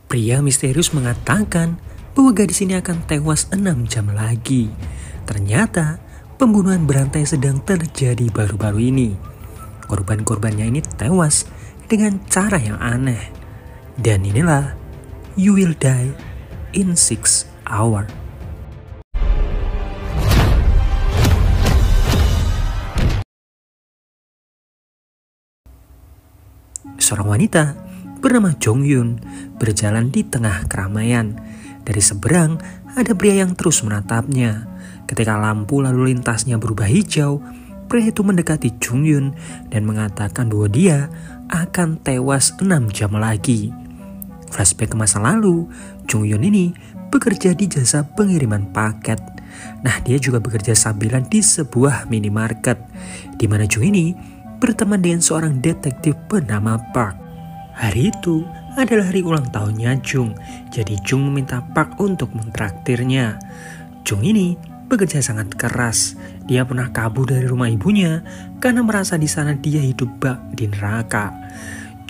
Pria misterius mengatakan bahwa gadis ini akan tewas 6 jam lagi. Ternyata pembunuhan berantai sedang terjadi baru-baru ini. Korban-korbannya ini tewas dengan cara yang aneh. Dan inilah You Will Die in 6 Hours. Seorang wanita bernama Jong Yun berjalan di tengah keramaian. Dari seberang ada pria yang terus menatapnya. Ketika lampu lalu lintasnya berubah hijau, pria itu mendekati Jong Yun dan mengatakan bahwa dia akan tewas 6 jam lagi. Flashback ke masa lalu, Jong Yun ini bekerja di jasa pengiriman paket. Nah, dia juga bekerja sambilan di sebuah minimarket, di mana Jong ini berteman dengan seorang detektif bernama Park. Hari itu adalah hari ulang tahunnya Jung, jadi Jung meminta Park untuk mentraktirnya. Jung ini bekerja sangat keras. Dia pernah kabur dari rumah ibunya karena merasa di sana dia hidup bak di neraka.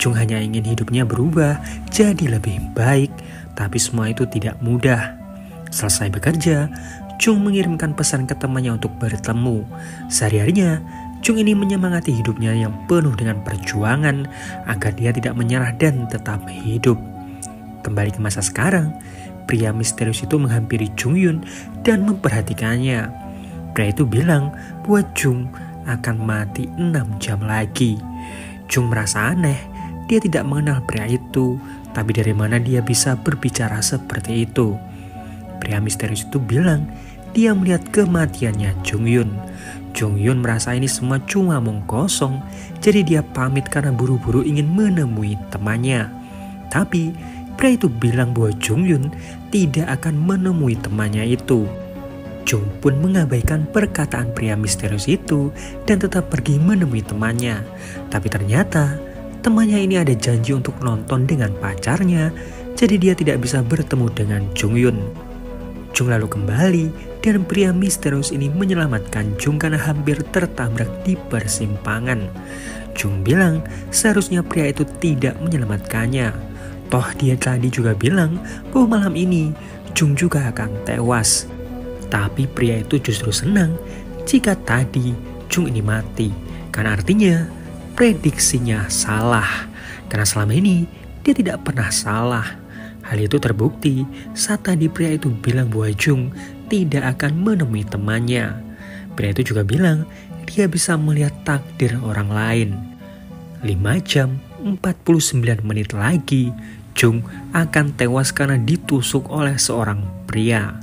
Jung hanya ingin hidupnya berubah jadi lebih baik, tapi semua itu tidak mudah. Selesai bekerja, Jung mengirimkan pesan ke temannya untuk bertemu. Sehari-harinya, Jung ini menyemangati hidupnya yang penuh dengan perjuangan agar dia tidak menyerah dan tetap hidup. Kembali ke masa sekarang, pria misterius itu menghampiri Jong Yun dan memperhatikannya. Pria itu bilang bahwa Jung akan mati 6 jam lagi. Jung merasa aneh, dia tidak mengenal pria itu, tapi dari mana dia bisa berbicara seperti itu? Pria misterius itu bilang dia melihat kematiannya Jong Yun. Jong Yun merasa ini semua cuma omong kosong, jadi dia pamit karena buru-buru ingin menemui temannya. Tapi pria itu bilang bahwa Jong Yun tidak akan menemui temannya itu. Jung pun mengabaikan perkataan pria misterius itu dan tetap pergi menemui temannya. Tapi ternyata temannya ini ada janji untuk nonton dengan pacarnya, jadi dia tidak bisa bertemu dengan Jong Yun. Jung lalu kembali dan pria misterius ini menyelamatkan Jung karena hampir tertabrak di persimpangan. Jung bilang seharusnya pria itu tidak menyelamatkannya. Toh dia tadi juga bilang bahwa malam ini Jung juga akan tewas. Tapi pria itu justru senang jika tadi Jung ini mati, karena artinya prediksinya salah. Karena selama ini dia tidak pernah salah. Hal itu terbukti saat tadi pria itu bilang bahwa Jung tidak akan menemui temannya. Pria itu juga bilang dia bisa melihat takdir orang lain. 5 jam 49 menit lagi, Jung akan tewas karena ditusuk oleh seorang pria.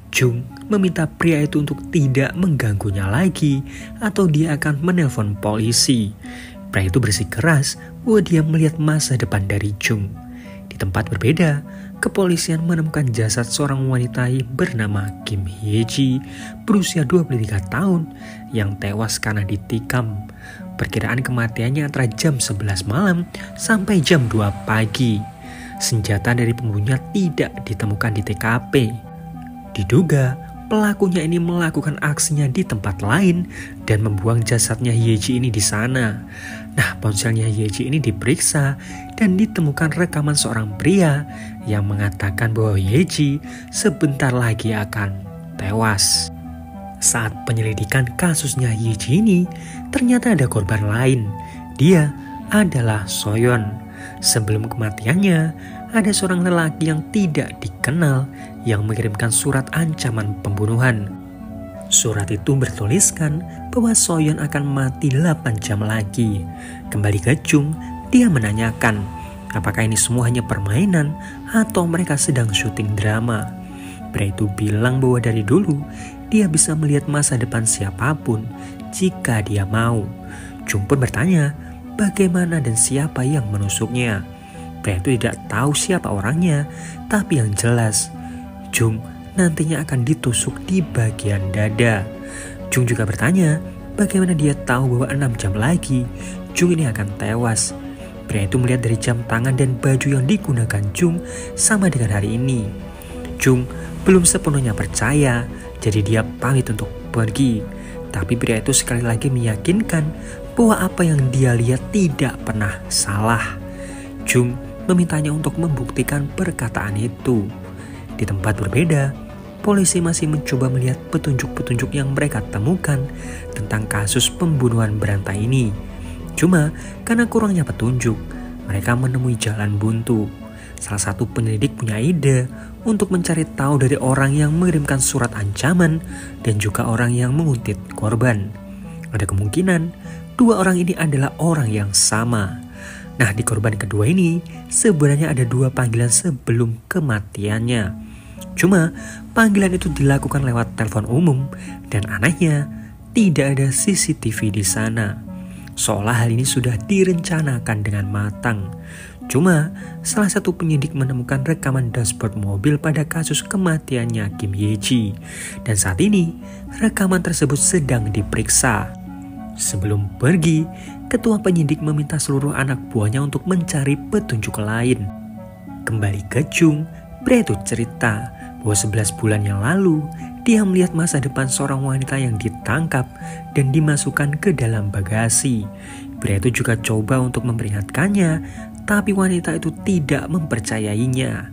Jung meminta pria itu untuk tidak mengganggunya lagi atau dia akan menelpon polisi. Pria itu bersikeras bahwa dia melihat masa depan dari Jung. Di tempat berbeda, kepolisian menemukan jasad seorang wanita bernama Kim Hye-ji berusia 23 tahun yang tewas karena ditikam. Perkiraan kematiannya antara jam 11 malam sampai jam 2 pagi. Senjata dari pembunuhnya tidak ditemukan di TKP. Diduga pelakunya ini melakukan aksinya di tempat lain dan membuang jasadnya Hye-ji ini di sana. Nah, ponselnya Hye-ji ini diperiksa dan ditemukan rekaman seorang pria yang mengatakan bahwa Hye-ji sebentar lagi akan tewas. Saat penyelidikan kasusnya Hye-ji ini, ternyata ada korban lain. Dia adalah Soyeon. Sebelum kematiannya, ada seorang lelaki yang tidak dikenal yang mengirimkan surat ancaman pembunuhan. Surat itu bertuliskan bahwa Soyeon akan mati 8 jam lagi. Kembali ke Jung, dia menanyakan apakah ini semua hanya permainan atau mereka sedang syuting drama. Pria itu bilang bahwa dari dulu dia bisa melihat masa depan siapapun jika dia mau. Jung pun bertanya bagaimana dan siapa yang menusuknya. Pria itu tidak tahu siapa orangnya, tapi yang jelas Jung nantinya akan ditusuk di bagian dada. Jung juga bertanya bagaimana dia tahu bahwa 6 jam lagi Jung ini akan tewas. Pria itu melihat dari jam tangan dan baju yang digunakan Jung sama dengan hari ini. Jung belum sepenuhnya percaya, jadi dia pamit untuk pergi. Tapi pria itu sekali lagi meyakinkan bahwa apa yang dia lihat tidak pernah salah. Jung memintanya untuk membuktikan perkataan itu. Di tempat berbeda, polisi masih mencoba melihat petunjuk-petunjuk yang mereka temukan tentang kasus pembunuhan berantai ini. Cuma karena kurangnya petunjuk, mereka menemui jalan buntu. Salah satu penyelidik punya ide untuk mencari tahu dari orang yang mengirimkan surat ancaman dan juga orang yang menguntit korban. Ada kemungkinan dua orang ini adalah orang yang sama. Nah, di korban kedua ini sebenarnya ada dua panggilan sebelum kematiannya. Cuma panggilan itu dilakukan lewat telepon umum dan anehnya tidak ada CCTV di sana. Seolah hal ini sudah direncanakan dengan matang. Cuma salah satu penyidik menemukan rekaman dashboard mobil pada kasus kematiannya Kim Ye-ji. Dan saat ini rekaman tersebut sedang diperiksa. Sebelum pergi, ketua penyidik meminta seluruh anak buahnya untuk mencari petunjuk lain. Kembali ke Jung, pria itu cerita bahwa 11 bulan yang lalu dia melihat masa depan seorang wanita yang ditangkap dan dimasukkan ke dalam bagasi. Pria itu juga coba untuk memperingatkannya, tapi wanita itu tidak mempercayainya.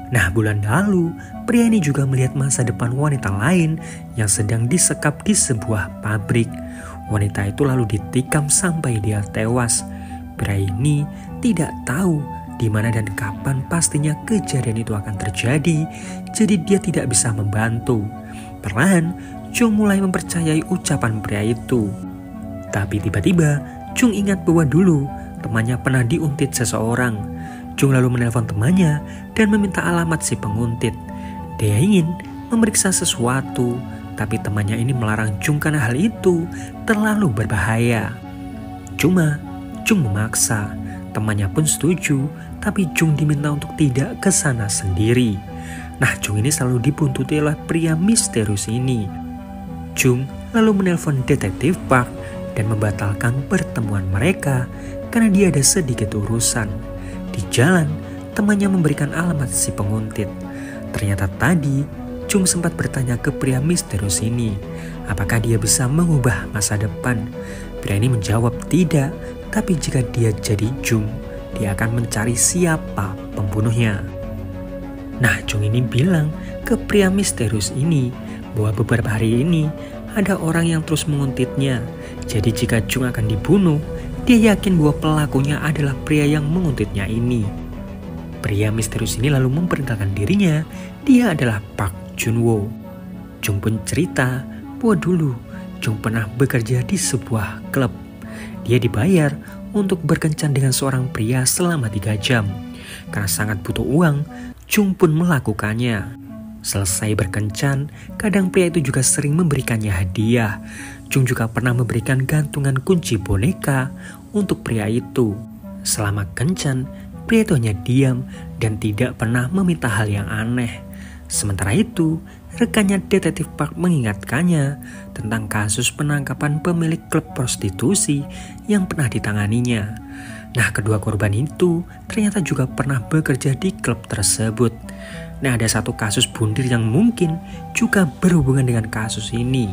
Nah, bulan lalu pria ini juga melihat masa depan wanita lain yang sedang disekap di sebuah pabrik. Wanita itu lalu ditikam sampai dia tewas. Pria ini tidak tahu di mana dan kapan pastinya kejadian itu akan terjadi, jadi dia tidak bisa membantu. Perlahan, Jung mulai mempercayai ucapan pria itu. Tapi tiba-tiba, Jung ingat bahwa dulu temannya pernah diuntit seseorang. Jung lalu menelpon temannya dan meminta alamat si penguntit. Dia ingin memeriksa sesuatu, tapi temannya ini melarang Jung karena hal itu terlalu berbahaya. Cuma, Jung memaksa. Temannya pun setuju, tapi Jung diminta untuk tidak ke sana sendiri. Nah, Jung ini selalu dibuntuti oleh pria misterius ini. Jung lalu menelpon detektif Park dan membatalkan pertemuan mereka karena dia ada sedikit urusan. Di jalan, temannya memberikan alamat si penguntit. Ternyata tadi, Jung sempat bertanya ke pria misterius ini, apakah dia bisa mengubah masa depan. Pria ini menjawab tidak, tapi jika dia jadi Jung, dia akan mencari siapa pembunuhnya. Nah, Jung ini bilang ke pria misterius ini bahwa beberapa hari ini ada orang yang terus menguntitnya. Jadi jika Jung akan dibunuh, dia yakin bahwa pelakunya adalah pria yang menguntitnya ini. Pria misterius ini lalu memperkenalkan dirinya, dia adalah Park Junwo. Jung pun cerita bahwa dulu Jung pernah bekerja di sebuah klub. Dia dibayar untuk berkencan dengan seorang pria selama 3 jam. Karena sangat butuh uang, Jung pun melakukannya. Selesai berkencan, kadang pria itu juga sering memberikannya hadiah. Jung juga pernah memberikan gantungan kunci boneka untuk pria itu. Selama kencan, pria itu hanya diam dan tidak pernah meminta hal yang aneh. Sementara itu, rekannya detektif Park mengingatkannya tentang kasus penangkapan pemilik klub prostitusi yang pernah ditanganinya. Nah, kedua korban itu ternyata juga pernah bekerja di klub tersebut. Nah, ada satu kasus bundir yang mungkin juga berhubungan dengan kasus ini,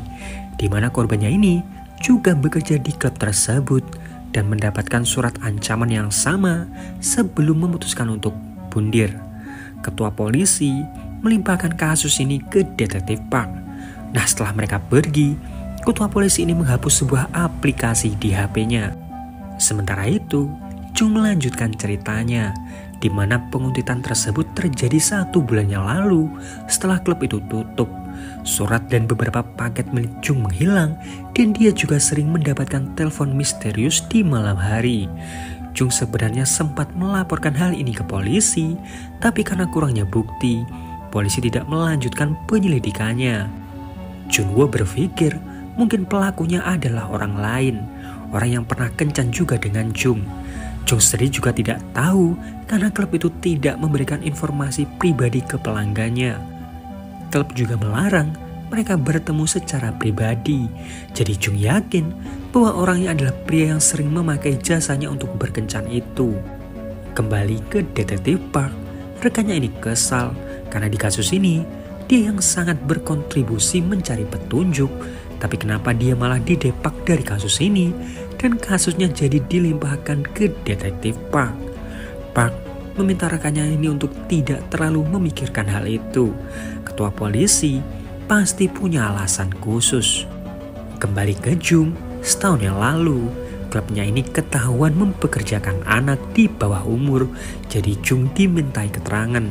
di mana korbannya ini juga bekerja di klub tersebut dan mendapatkan surat ancaman yang sama sebelum memutuskan untuk bundir. Ketua polisi melimpahkan kasus ini ke detektif Park. Nah, setelah mereka pergi, ketua polisi ini menghapus sebuah aplikasi di HP-nya. Sementara itu, Jung melanjutkan ceritanya, di mana penguntitan tersebut terjadi 1 bulan yang lalu setelah klub itu tutup. Surat dan beberapa paket milik Jung menghilang dan dia juga sering mendapatkan telepon misterius di malam hari. Jung sebenarnya sempat melaporkan hal ini ke polisi, tapi karena kurangnya bukti, polisi tidak melanjutkan penyelidikannya. Junwo berpikir mungkin pelakunya adalah orang lain, orang yang pernah kencan juga dengan Jung. Jung sendiri juga tidak tahu karena klub itu tidak memberikan informasi pribadi ke pelanggannya. Klub juga melarang mereka bertemu secara pribadi. Jadi Jung yakin bahwa orangnya adalah pria yang sering memakai jasanya untuk berkencan itu. Kembali ke detektif Park, rekannya ini kesal karena di kasus ini dia yang sangat berkontribusi mencari petunjuk, tapi kenapa dia malah didepak dari kasus ini dan kasusnya jadi dilimpahkan ke detektif Park. Park meminta rekannya ini untuk tidak terlalu memikirkan hal itu. Ketua polisi pasti punya alasan khusus. Kembali ke Jung, setahun yang lalu, klubnya ini ketahuan mempekerjakan anak di bawah umur, jadi Jung dimintai keterangan.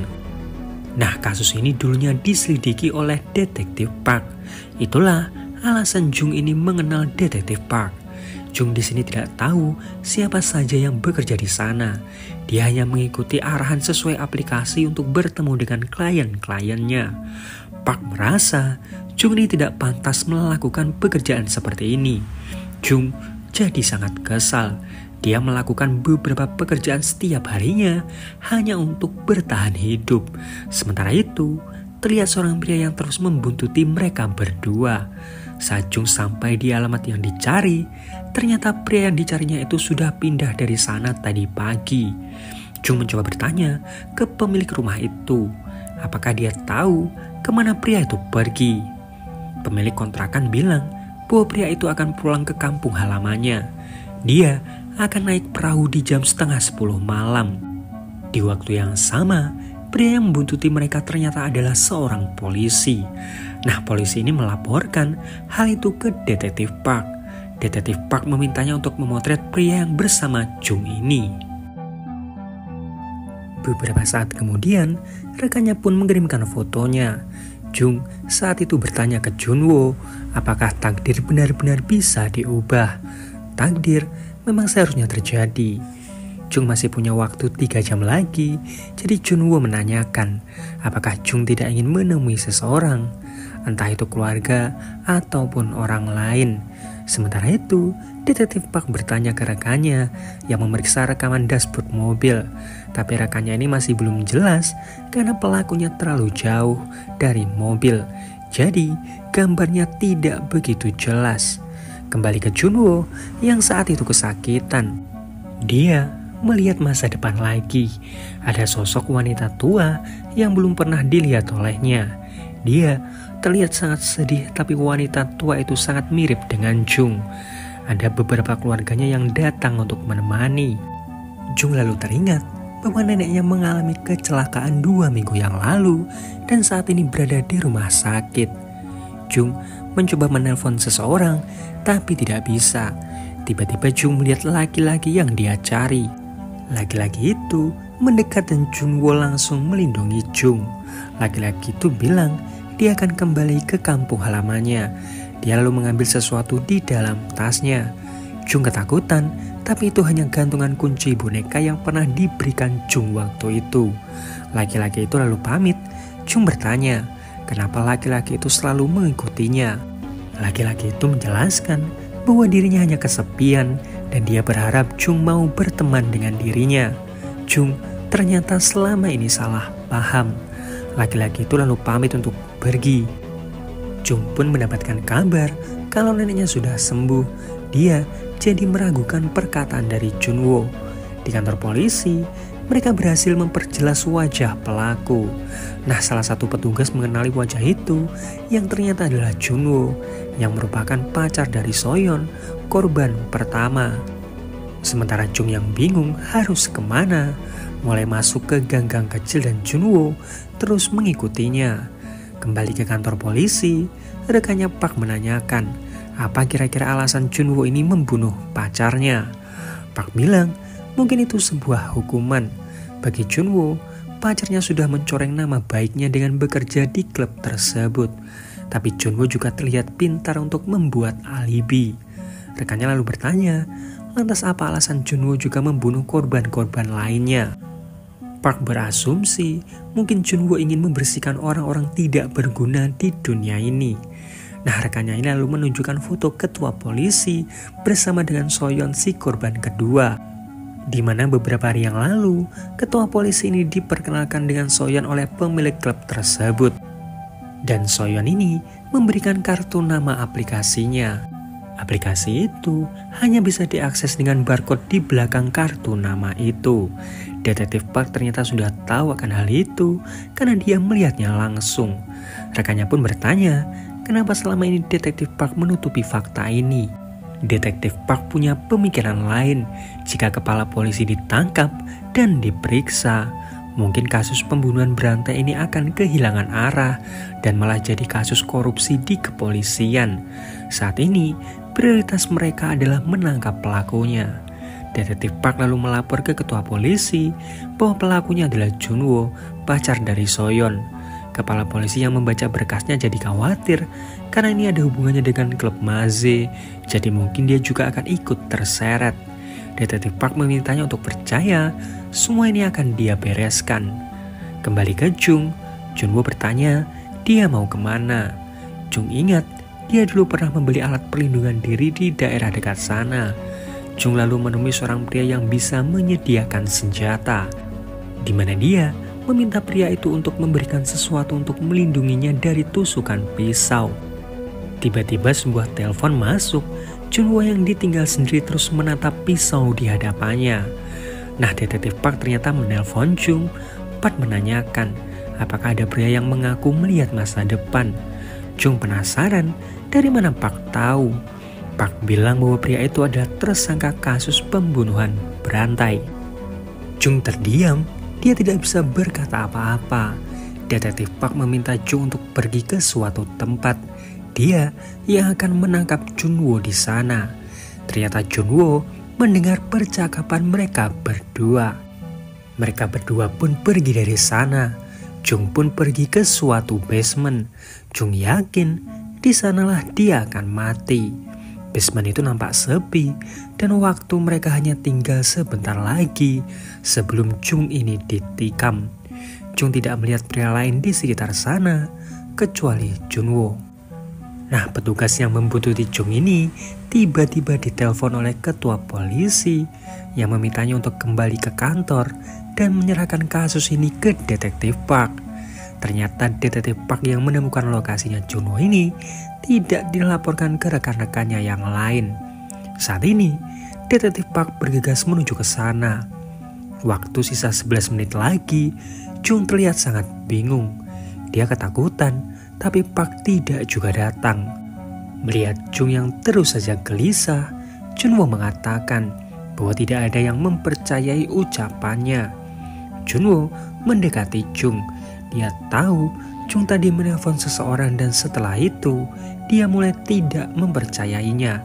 Nah, kasus ini dulunya diselidiki oleh Detektif Park. Itulah alasan Jung ini mengenal Detektif Park. Jung di sini tidak tahu siapa saja yang bekerja di sana. Dia hanya mengikuti arahan sesuai aplikasi untuk bertemu dengan klien-kliennya. Park merasa Jung ini tidak pantas melakukan pekerjaan seperti ini. Jung jadi sangat kesal. Dia melakukan beberapa pekerjaan setiap harinya hanya untuk bertahan hidup. Sementara itu, terlihat seorang pria yang terus membuntuti mereka berdua. Saat Jung sampai di alamat yang dicari, ternyata pria yang dicarinya itu sudah pindah dari sana tadi pagi. Jung mencoba bertanya ke pemilik rumah itu, apakah dia tahu kemana pria itu pergi. Pemilik kontrakan bilang bahwa pria itu akan pulang ke kampung halamannya. Dia akan naik perahu di jam 9:30 malam. Di waktu yang sama, pria yang membuntuti mereka ternyata adalah seorang polisi. Nah, polisi ini melaporkan hal itu ke Detektif Park. Detektif Park memintanya untuk memotret pria yang bersama Jung ini. Beberapa saat kemudian, rekannya pun mengirimkan fotonya. Jung saat itu bertanya ke Junwo, apakah takdir benar-benar bisa diubah? Takdir memang seharusnya terjadi. Jung masih punya waktu 3 jam lagi, jadi Junwo menanyakan, apakah Jung tidak ingin menemui seseorang, entah itu keluarga ataupun orang lain. Sementara itu, Detektif Park bertanya ke rekannya yang memeriksa rekaman dashboard mobil. Tapi rekannya ini masih belum jelas karena pelakunya terlalu jauh dari mobil. Jadi, gambarnya tidak begitu jelas. Kembali ke Junwo yang saat itu kesakitan. Dia melihat masa depan lagi. Ada sosok wanita tua yang belum pernah dilihat olehnya. Dia terlihat sangat sedih, tapi wanita tua itu sangat mirip dengan Jung. Ada beberapa keluarganya yang datang untuk menemani. Jung lalu teringat bahwa neneknya mengalami kecelakaan 2 minggu yang lalu dan saat ini berada di rumah sakit. Jung mencoba menelpon seseorang, tapi tidak bisa. Tiba-tiba Jung melihat laki-laki yang dia cari. Laki-laki itu mendekat dan Junwo langsung melindungi Jung. Laki-laki itu bilang dia akan kembali ke kampung halamannya. Dia lalu mengambil sesuatu di dalam tasnya. Jung ketakutan, tapi itu hanya gantungan kunci boneka yang pernah diberikan Jung waktu itu. Laki-laki itu lalu pamit. Jung bertanya, kenapa laki-laki itu selalu mengikutinya. Laki-laki itu menjelaskan bahwa dirinya hanya kesepian dan dia berharap Jung mau berteman dengan dirinya. Jung ternyata selama ini salah paham. Laki-laki itu lalu pamit untuk pergi. Jung pun mendapatkan kabar kalau neneknya sudah sembuh. Dia jadi meragukan perkataan dari Junwo. Di kantor polisi, mereka berhasil memperjelas wajah pelaku. Nah, salah satu petugas mengenali wajah itu yang ternyata adalah Junwo, yang merupakan pacar dari Soyeon, korban pertama. Sementara Jung yang bingung harus kemana, mulai masuk ke gang-gang kecil dan Junwo terus mengikutinya. Kembali ke kantor polisi, rekannya Park menanyakan, apa kira-kira alasan Junwo ini membunuh pacarnya. Park bilang, mungkin itu sebuah hukuman. Bagi Junwo, pacarnya sudah mencoreng nama baiknya dengan bekerja di klub tersebut. Tapi Junwo juga terlihat pintar untuk membuat alibi. Rekannya lalu bertanya, lantas apa alasan Junwo juga membunuh korban-korban lainnya? Park berasumsi mungkin Junwo ingin membersihkan orang-orang tidak berguna di dunia ini. Nah, rekannya ini lalu menunjukkan foto ketua polisi bersama dengan Soyeon si korban kedua. Di mana beberapa hari yang lalu, ketua polisi ini diperkenalkan dengan Soyeon oleh pemilik klub tersebut. Dan Soyeon ini memberikan kartu nama aplikasinya. Aplikasi itu hanya bisa diakses dengan barcode di belakang kartu nama itu. Detektif Park ternyata sudah tahu akan hal itu karena dia melihatnya langsung. Rekannya pun bertanya, kenapa selama ini Detektif Park menutupi fakta ini? Detektif Park punya pemikiran lain. Jika kepala polisi ditangkap dan diperiksa, mungkin kasus pembunuhan berantai ini akan kehilangan arah dan malah jadi kasus korupsi di kepolisian. Saat ini, prioritas mereka adalah menangkap pelakunya. Detektif Park lalu melapor ke ketua polisi bahwa pelakunya adalah Junwo, pacar dari Soyeon. Kepala polisi yang membaca berkasnya jadi khawatir karena ini ada hubungannya dengan klub Maze, jadi mungkin dia juga akan ikut terseret. Detektif Park memintanya untuk percaya semua ini akan dia bereskan. Kembali ke Jung, Junwo bertanya dia mau kemana. Jung ingat dia dulu pernah membeli alat perlindungan diri di daerah dekat sana. Jung lalu menemui seorang pria yang bisa menyediakan senjata, di mana dia meminta pria itu untuk memberikan sesuatu untuk melindunginya dari tusukan pisau. Tiba-tiba sebuah telepon masuk. Junwo yang ditinggal sendiri terus menatap pisau di hadapannya. Nah, Detektif Park ternyata menelpon Jung. Park menanyakan apakah ada pria yang mengaku melihat masa depan. Jung penasaran dari mana Park tahu. Park bilang bahwa pria itu adalah tersangka kasus pembunuhan berantai. Jung terdiam, dia tidak bisa berkata apa-apa. Detektif Park meminta Jung untuk pergi ke suatu tempat. Dia yang akan menangkap Junwo di sana. Ternyata Junwo mendengar percakapan mereka berdua. Mereka berdua pun pergi dari sana. Jung pun pergi ke suatu basement. Jung yakin di sanalah dia akan mati. Basement itu nampak sepi dan waktu mereka hanya tinggal sebentar lagi sebelum Jung ini ditikam. Jung tidak melihat pria lain di sekitar sana kecuali Junwo. Nah, petugas yang membuntuti Jung ini tiba-tiba ditelepon oleh ketua polisi yang memintanya untuk kembali ke kantor dan menyerahkan kasus ini ke Detektif Park. Ternyata Detektif Park yang menemukan lokasinya Junwo ini tidak dilaporkan ke rekan-rekannya yang lain. Saat ini, Detektif Park bergegas menuju ke sana. Waktu sisa 11 menit lagi, Jung terlihat sangat bingung. Dia ketakutan, tapi Park tidak juga datang. Melihat Jung yang terus saja gelisah, Junwo mengatakan bahwa tidak ada yang mempercayai ucapannya. Junwo mendekati Jung. Dia tahu Jung tadi menelpon seseorang dan setelah itu dia mulai tidak mempercayainya.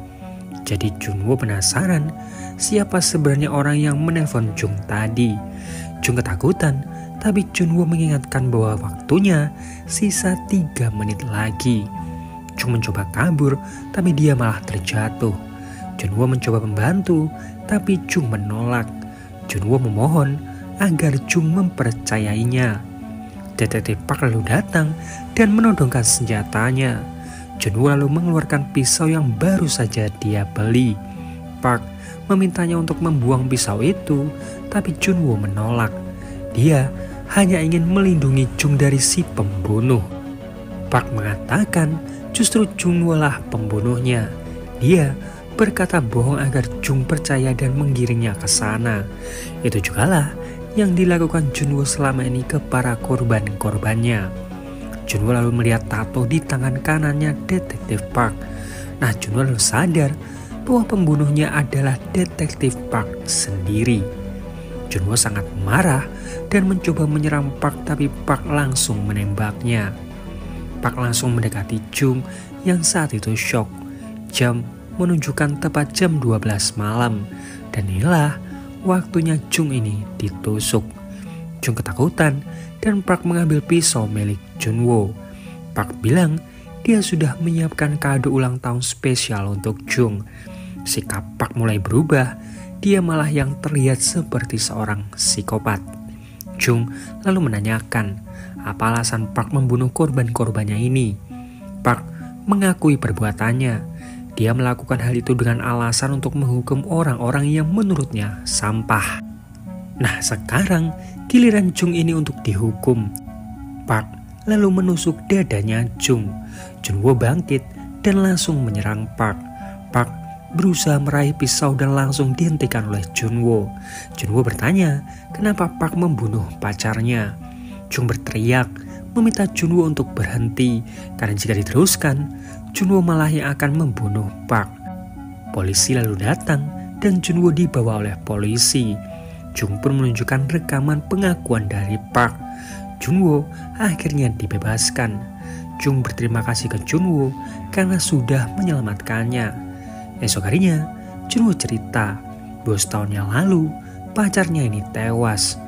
Jadi Junwo penasaran siapa sebenarnya orang yang menelpon Jung tadi. Jung ketakutan, tapi Junwo mengingatkan bahwa waktunya sisa 3 menit lagi. Jung mencoba kabur, tapi dia malah terjatuh. Junwo mencoba membantu, tapi Jung menolak. Junwo memohon agar Jung mempercayainya. Detektif Park lalu datang dan menodongkan senjatanya. Junwo lalu mengeluarkan pisau yang baru saja dia beli. Park memintanya untuk membuang pisau itu, tapi Junwo menolak. Dia hanya ingin melindungi Jung dari si pembunuh. Park mengatakan justru Junwo lah pembunuhnya. Dia berkata bohong agar Jung percaya dan menggiringnya ke sana. Itu jugalah yang dilakukan Junwo selama ini ke para korban-korbannya. Junwo lalu melihat tato di tangan kanannya Detektif Park. Nah, Junwo lalu sadar bahwa pembunuhnya adalah Detektif Park sendiri. Junwo sangat marah dan mencoba menyerang Park, tapi Park langsung menembaknya. Park langsung mendekati Jung yang saat itu shock. Jam menunjukkan tepat jam 12 malam dan inilah waktunya Jung ini ditusuk. Jung ketakutan dan Park mengambil pisau milik Junwo. Park bilang dia sudah menyiapkan kado ulang tahun spesial untuk Jung. Sikap Park mulai berubah, dia malah yang terlihat seperti seorang psikopat. Jung lalu menanyakan apa alasan Park membunuh korban-korbannya ini. Park mengakui perbuatannya. Dia melakukan hal itu dengan alasan untuk menghukum orang-orang yang menurutnya sampah. Nah, sekarang giliran Jung ini untuk dihukum. Park lalu menusuk dadanya Jung. Junwo bangkit dan langsung menyerang Park. Park berusaha meraih pisau dan langsung dihentikan oleh Junwo. Junwo bertanya kenapa Park membunuh pacarnya. Jung berteriak meminta Junwo untuk berhenti karena jika diteruskan Junwo malah yang akan membunuh Park. Polisi lalu datang dan Junwoo dibawa oleh polisi. Jung pun menunjukkan rekaman pengakuan dari Park. Junwoo akhirnya dibebaskan. Jung berterima kasih ke Junwoo karena sudah menyelamatkannya. Esok harinya, Junwoo cerita bahwa setahun yang lalu pacarnya ini tewas.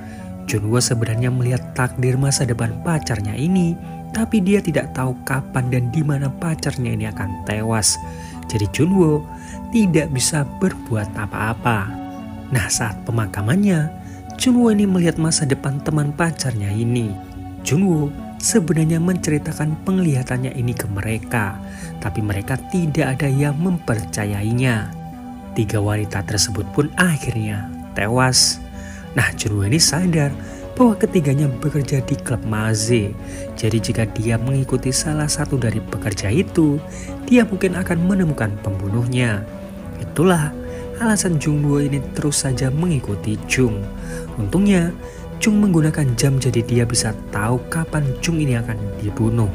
Junwoo sebenarnya melihat takdir masa depan pacarnya ini, tapi dia tidak tahu kapan dan di mana pacarnya ini akan tewas. Jadi Junwoo tidak bisa berbuat apa-apa. Nah, saat pemakamannya, Junwoo ini melihat masa depan teman pacarnya ini. Junwoo sebenarnya menceritakan penglihatannya ini ke mereka, tapi mereka tidak ada yang mempercayainya. 3 wanita tersebut pun akhirnya tewas. Nah, Junwoo ini sadar bahwa ketiganya bekerja di klub Maze. Jadi jika dia mengikuti salah satu dari pekerja itu, dia mungkin akan menemukan pembunuhnya. Itulah alasan Junwoo ini terus saja mengikuti Jung. Untungnya, Jung menggunakan jam jadi dia bisa tahu kapan Jung ini akan dibunuh.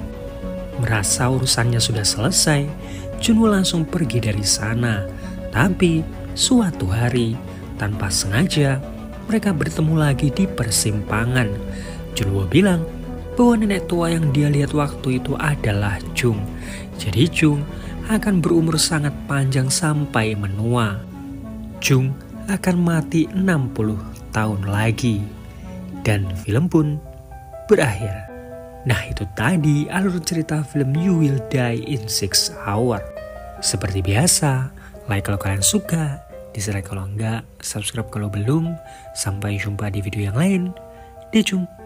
Merasa urusannya sudah selesai, Junwoo langsung pergi dari sana. Tapi suatu hari, tanpa sengaja, mereka bertemu lagi di persimpangan. Junwoo bilang bahwa nenek tua yang dia lihat waktu itu adalah Jung. Jadi Jung akan berumur sangat panjang sampai menua. Jung akan mati 60 tahun lagi. Dan film pun berakhir. Nah, itu tadi alur cerita film You Will Die in 6 Hours. Seperti biasa, like kalau kalian suka, dislike kalau enggak, subscribe kalau belum. Sampai jumpa di video yang lain. Daejung.